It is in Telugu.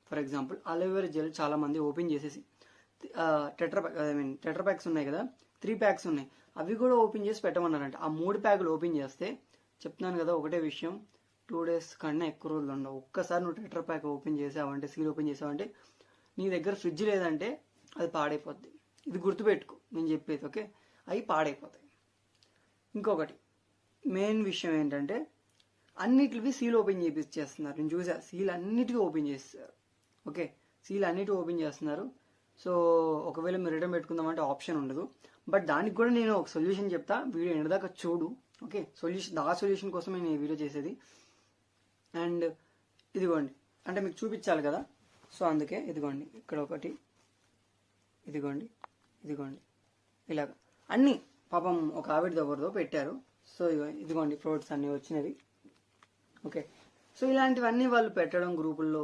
ఫర్ ఎగ్జాంపుల్ అలోవెరా జెల్ చాలా మంది ఓపెన్ చేసేసి టెట్రా ప్యాక్స్ ఉన్నాయి కదా, 3 ప్యాక్స్ ఉన్నాయి, అవి కూడా ఓపెన్ చేసి పెట్టమన్నారంట. ఆ 3 ప్యాకులు ఓపెన్ చేస్తే చెప్తున్నాను కదా ఒకటే విషయం, 2 days కన్నా ఎక్కువ రోజులు ఉండవు. ఒక్కసారి నువ్వు టెట్రా ప్యాక్ ఓపెన్ చేసావంటే, సీల్ ఓపెన్ చేసావంటే, నీ దగ్గర ఫ్రిడ్జ్ లేదంటే అది పాడైపోద్ది. ఇది గుర్తుపెట్టుకో నేను చెప్పేది, ఓకే? అవి పాడైపోతాయి. ఇంకొకటి మెయిన్ విషయం ఏంటంటే అన్నిటివి సీల్ ఓపెన్ చేపిచ్చేస్తున్నారు. నేను చూసా, సీల్ అన్నిటికీ ఓపెన్ చేస్తారు. ఓకే, సీల్ అన్నిటికీ ఓపెన్ చేస్తున్నారు. సో ఒకవేళ మీరు రిటర్న్ పెట్టుకుందామంటే ఆప్షన్ ఉండదు. బట్ దానికి కూడా నేను ఒక సొల్యూషన్ చెప్తా, వీడియో ఎండదాకా చూడు. ఓకే, సొల్యూషన్ కోసం నేను ఈ వీడియో చేసేది. అండ్ ఇదిగోండి, అంటే మీకు చూపించాలి కదా, సో అందుకే ఇదిగోండి, ఇక్కడ ఒకటి, ఇదిగోండి, ఇలాగ అన్నీ పాపం ఒక ఆవిడ దగ్గరతో పెట్టారు. సో ఇదిగోండి ఫ్రూట్స్ అన్నీ వచ్చినవి. ఓకే, సో ఇలాంటివన్నీ వాళ్ళు పెట్టడం గ్రూపుల్లో